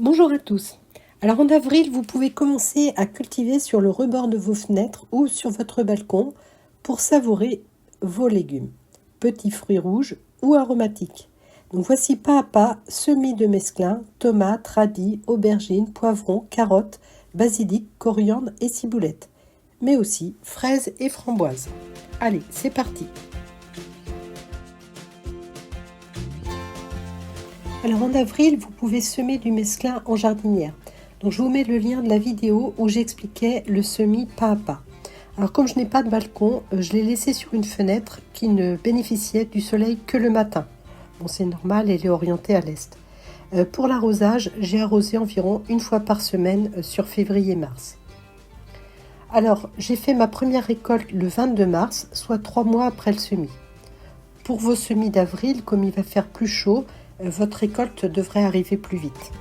Bonjour à tous. Alors en avril, vous pouvez commencer à cultiver sur le rebord de vos fenêtres ou sur votre balcon pour savourer vos légumes, petits fruits rouges ou aromatiques. Donc voici pas à pas semis de mesclun, tomates, radis, aubergines, poivrons, carottes, basilic, coriandre et ciboulette, mais aussi fraises et framboises. Allez, c'est parti. Alors en avril, vous pouvez semer du mesclun en jardinière. Donc je vous mets le lien de la vidéo où j'expliquais le semis pas à pas. Alors comme je n'ai pas de balcon, je l'ai laissé sur une fenêtre qui ne bénéficiait du soleil que le matin. Bon, c'est normal, elle est orientée à l'est. Pour l'arrosage, j'ai arrosé environ une fois par semaine sur février-mars. Alors j'ai fait ma première récolte le 22 mars, soit 3 mois après le semis. Pour vos semis d'avril, comme il va faire plus chaud, votre récolte devrait arriver plus vite.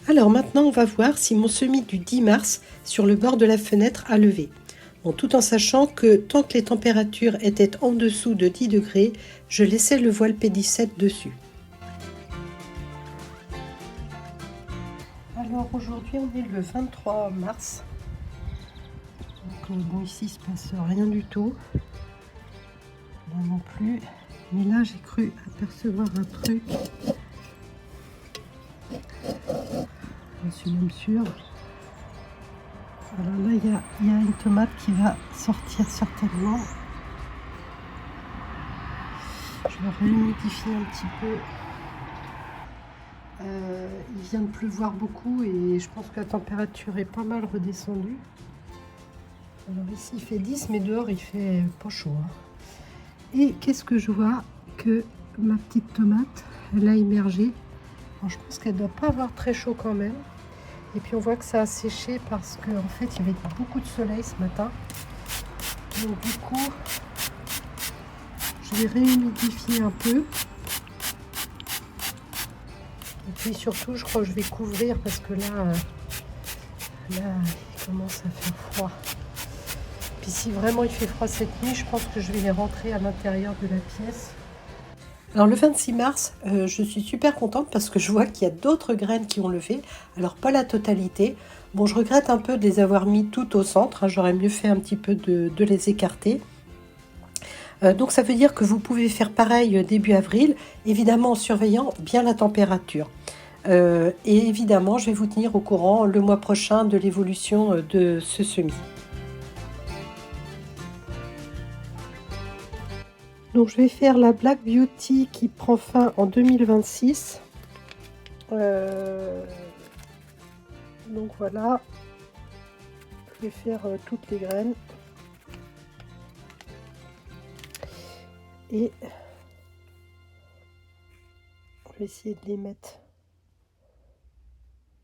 Alors maintenant, on va voir si mon semis du 10 mars sur le bord de la fenêtre a levé. Bon, tout en sachant que tant que les températures étaient en dessous de 10 degrés, je laissais le voile P17 dessus. Alors aujourd'hui, on est le 23 mars. Donc, bon, ici, il se passe rien du tout. Là non plus. Mais là, j'ai cru apercevoir un truc. Je suis même sûre. Alors là, il y a une tomate qui va sortir certainement. Je vais réhumidifier un petit peu. Il vient de pleuvoir beaucoup et je pense que la température est pas mal redescendue. Alors ici, il fait 10, mais dehors, il fait pas chaud. Et qu'est-ce que je vois? Que ma petite tomate, elle a émergé. Alors, je pense qu'elle ne doit pas avoir très chaud quand même. Et puis on voit que ça a séché parce qu'en fait il y avait beaucoup de soleil ce matin. Donc du coup, je vais réhumidifier un peu. Et puis surtout, je crois que je vais couvrir parce que là il commence à faire froid. Puis si vraiment il fait froid cette nuit, je pense que je vais les rentrer à l'intérieur de la pièce. Alors le 26 mars, je suis super contente parce que je vois qu'il y a d'autres graines qui ont levé. Alors pas la totalité. Bon, je regrette un peu de les avoir mis toutes au centre. J'aurais mieux fait un petit peu de les écarter. Donc ça veut dire que vous pouvez faire pareil début avril, évidemment en surveillant bien la température. Et évidemment, je vais vous tenir au courant le mois prochain de l'évolution de ce semis. Donc je vais faire la Black Beauty qui prend fin en 2026. Donc voilà, je vais faire toutes les graines. Et je vais essayer de les mettre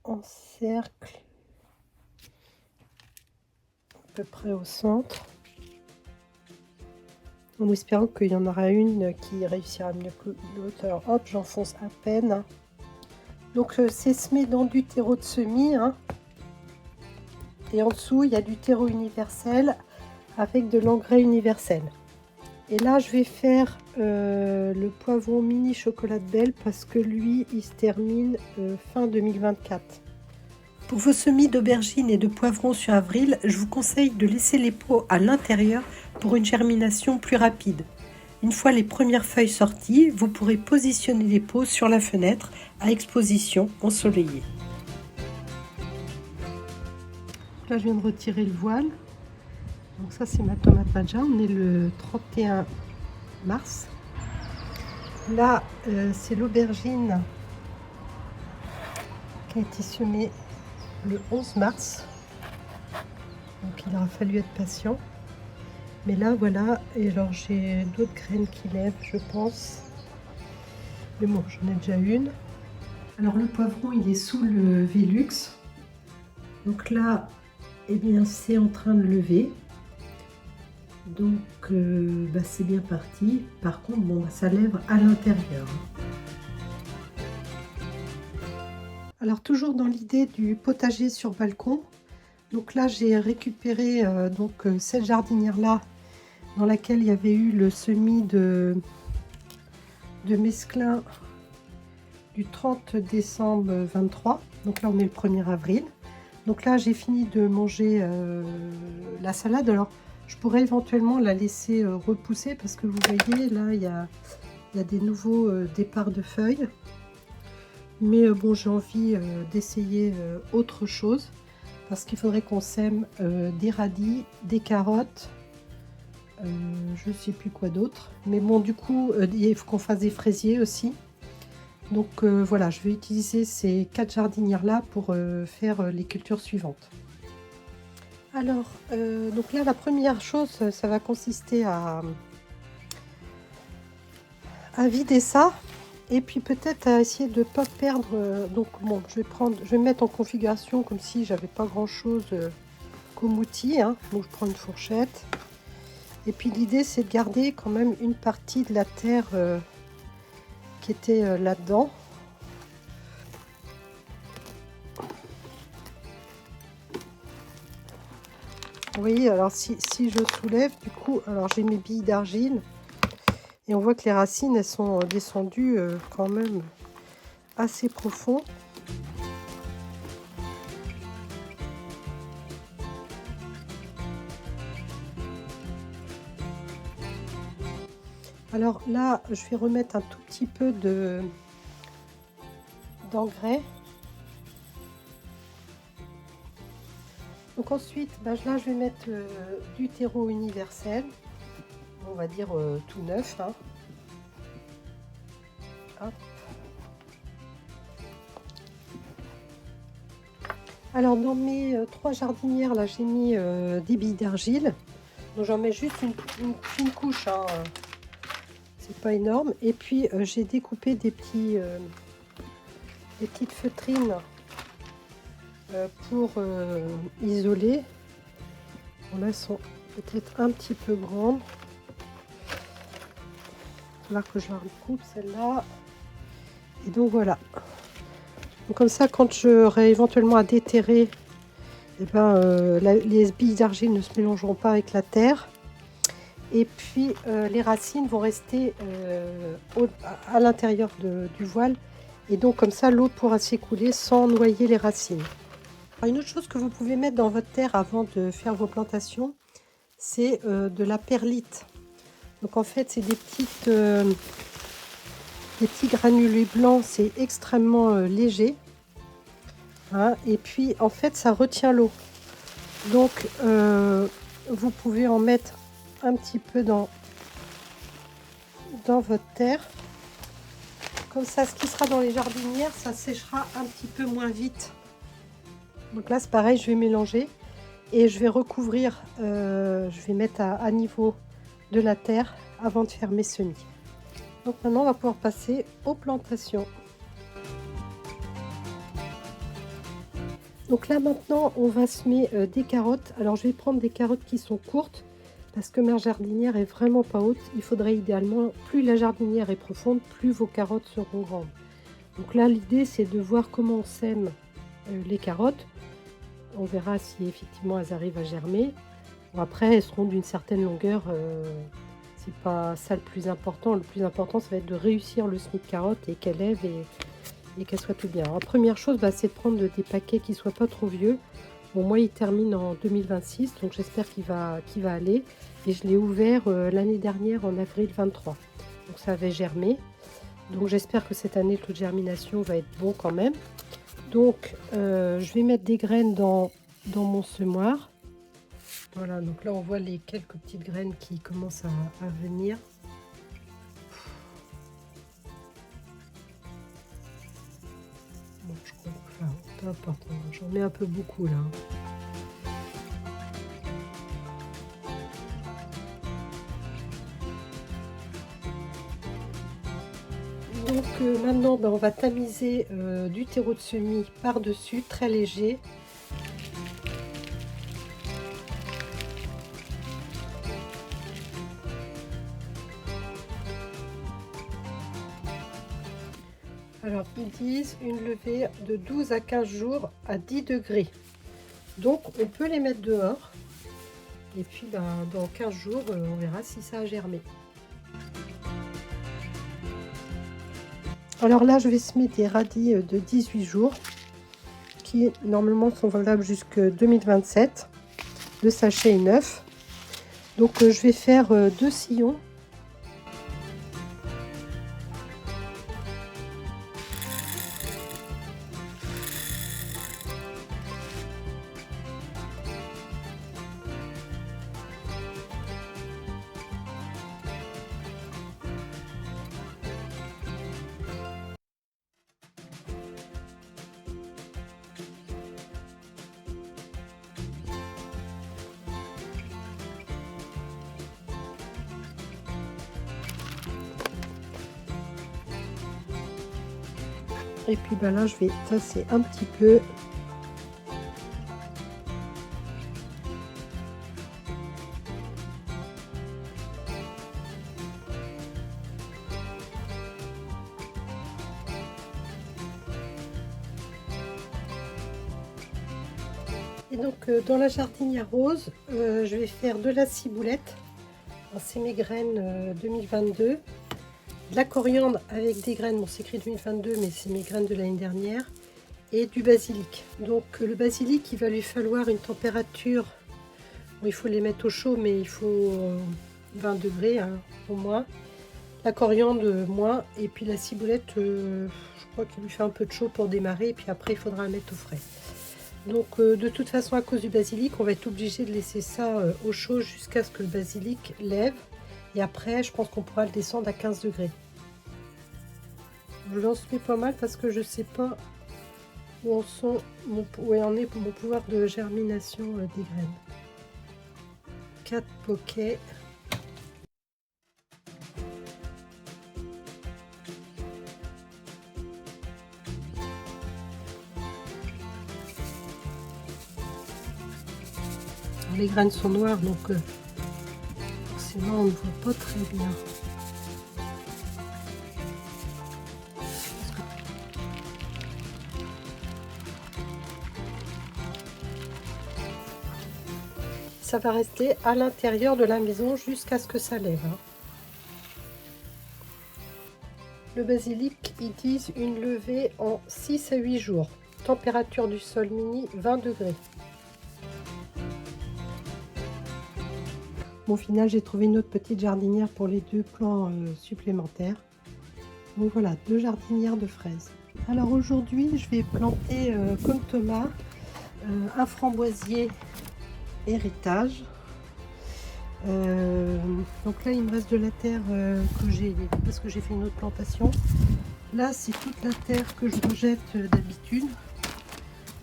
en cercle, à peu près au centre. En espérant qu'il y en aura une qui réussira mieux que l'autre. Alors hop, j'enfonce à peine. Donc c'est semé dans du terreau de semis. Et en dessous, il y a du terreau universel avec de l'engrais universel. Et là, je vais faire le poivron mini chocolat de Belle parce que lui, il se termine fin 2024. Pour vos semis d'aubergines et de poivrons sur avril, je vous conseille de laisser les pots à l'intérieur pour une germination plus rapide. Une fois les premières feuilles sorties, vous pourrez positionner les pots sur la fenêtre à exposition ensoleillée. Là, je viens de retirer le voile. Donc ça, c'est ma tomate Madja. On est le 31 mars. Là, c'est l'aubergine qui a été semée le 11 mars. Donc il aura fallu être patient. Mais là, voilà. Et alors, j'ai d'autres graines qui lèvent, je pense. Mais bon, j'en ai déjà une. Alors, le poivron, il est sous le Velux. Donc là, eh bien, c'est en train de lever. Donc, c'est bien parti. Par contre, bon, ça lève à l'intérieur. Alors, toujours dans l'idée du potager sur balcon. Donc là, j'ai récupéré cette jardinière-là dans laquelle il y avait eu le semis de mesclun du 30 décembre 23. Donc là on est le 1er avril. Donc là j'ai fini de manger la salade. Alors je pourrais éventuellement la laisser repousser parce que vous voyez là il y a des nouveaux départs de feuilles. Mais bon, j'ai envie d'essayer autre chose parce qu'il faudrait qu'on sème des radis, des carottes, je ne sais plus quoi d'autre. Mais bon, du coup, il faut qu'on fasse des fraisiers aussi. Donc voilà, je vais utiliser ces 4 jardinières là pour faire les cultures suivantes. Alors, donc là, la première chose, ça va consister à vider ça. Et puis peut-être à essayer de ne pas perdre. Donc bon, je vais mettre en configuration comme si j'avais pas grand chose comme outil. Hein. Donc je prends une fourchette. Et puis l'idée c'est de garder quand même une partie de la terre qui était là-dedans. Vous voyez, alors si je soulève, du coup, alors j'ai mes billes d'argile. Et on voit que les racines, elles sont descendues quand même assez profond. Alors là, je vais remettre un tout petit peu d'engrais. Donc ensuite, là, je vais mettre du terreau universel. On va dire tout neuf. Hein. Hop. Alors dans mes 3 jardinières, là, j'ai mis des billes d'argile. Donc j'en mets juste une fine couche. Hein. C'est pas énorme. Et puis j'ai découpé des petites feutrines pour isoler. Bon, là, elles sont peut-être un petit peu grandes. Là que je la recoupe celle-là. Et donc voilà. Donc comme ça, quand j'aurai éventuellement à déterrer, eh ben, les billes d'argile ne se mélangeront pas avec la terre. Et puis les racines vont rester à l'intérieur du voile. Et donc comme ça, l'eau pourra s'écouler sans noyer les racines. Alors, une autre chose que vous pouvez mettre dans votre terre avant de faire vos plantations, c'est de la perlite. Donc en fait, c'est des petits granulés blancs, c'est extrêmement léger. Hein, et puis en fait, ça retient l'eau. Donc vous pouvez en mettre un petit peu dans votre terre. Comme ça, ce qui sera dans les jardinières, ça séchera un petit peu moins vite. Donc là, c'est pareil, je vais mélanger et je vais recouvrir, je vais mettre à niveau de la terre avant de faire mes semis. Donc maintenant, on va pouvoir passer aux plantations. Donc là, maintenant, on va semer des carottes. Alors, je vais prendre des carottes qui sont courtes parce que ma jardinière est vraiment pas haute. Il faudrait idéalement, plus la jardinière est profonde, plus vos carottes seront grandes. Donc là, l'idée, c'est de voir comment on sème les carottes. On verra si effectivement elles arrivent à germer. Bon, après, elles seront d'une certaine longueur. C'est pas ça le plus important. Le plus important, ça va être de réussir le semis de carottes et qu'elle lève et qu'elle soit tout bien. Alors, première chose, c'est de prendre des paquets qui ne soient pas trop vieux. Bon, moi, il termine en 2026, donc j'espère qu'il va aller. Et je l'ai ouvert l'année dernière en avril 23. Donc ça avait germé. Donc j'espère que cette année, le taux de germination va être bon quand même. Donc je vais mettre des graines dans mon semoir. Voilà, donc là on voit les quelques petites graines qui commencent à venir. Bon, je crois, enfin, peu importe, j'en mets un peu beaucoup là. Donc maintenant, on va tamiser du terreau de semis par-dessus, très léger. Alors, ils disent une levée de 12 à 15 jours à 10 degrés. Donc, on peut les mettre dehors. Et puis dans 15 jours, on verra si ça a germé. Alors là, je vais semer des radis de 18 jours qui normalement sont valables jusque 2027. Le sachet est neuf. Donc je vais faire 2 sillons. Et puis là, je vais tasser un petit peu. Et donc dans la jardinière rose, je vais faire de la ciboulette. C'est mes graines 2022. De la coriandre avec des graines, bon c'est écrit 2022 mais c'est mes graines de l'année dernière, et du basilic. Donc le basilic, il va lui falloir une température, bon, il faut les mettre au chaud mais il faut 20 degrés hein, au moins. La coriandre moins, et puis la ciboulette, je crois qu'il lui fait un peu de chaud pour démarrer, et puis après il faudra la mettre au frais. Donc de toute façon, à cause du basilic, on va être obligé de laisser ça au chaud jusqu'à ce que le basilic lève. Et après, je pense qu'on pourra le descendre à 15 degrés. Je lance pas mal parce que je sais pas où en est mon pouvoir de germination des graines. 4 poquets. Les graines sont noires, donc forcément on ne voit pas très bien. Ça va rester à l'intérieur de la maison jusqu'à ce que ça lève. Hein. Le basilic, ils disent une levée en 6 à 8 jours. Température du sol mini 20 degrés. Au final, j'ai trouvé une autre petite jardinière pour les 2 plants supplémentaires. Donc voilà, 2 jardinières de fraises. Alors aujourd'hui, je vais planter comme Thomas un framboisier héritage. Donc là, il me reste de la terre que j'ai, parce que j'ai fait une autre plantation. Là, c'est toute la terre que je rejette d'habitude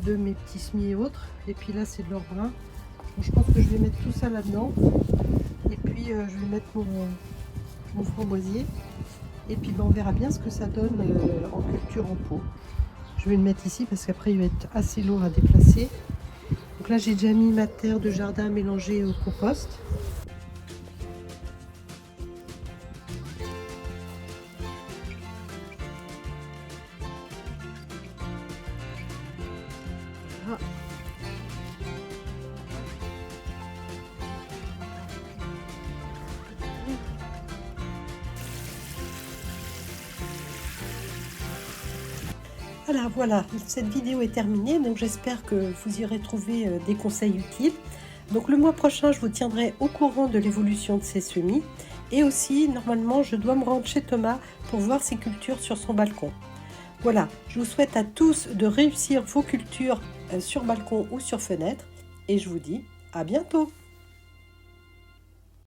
de mes petits semis et autres. Et puis là, c'est de l'or brun. Donc, je pense que je vais mettre tout ça là-dedans. Et puis je vais mettre mon framboisier. Et puis on verra bien ce que ça donne en culture en pot. Je vais le mettre ici parce qu'après il va être assez lourd à déplacer. Donc là j'ai déjà mis ma terre de jardin mélangée au compost. Voilà. Voilà, cette vidéo est terminée, donc j'espère que vous y aurez trouvé des conseils utiles. Donc le mois prochain, je vous tiendrai au courant de l'évolution de ces semis. Et aussi, normalement, je dois me rendre chez Thomas pour voir ses cultures sur son balcon. Voilà, je vous souhaite à tous de réussir vos cultures sur balcon ou sur fenêtre. Et je vous dis à bientôt!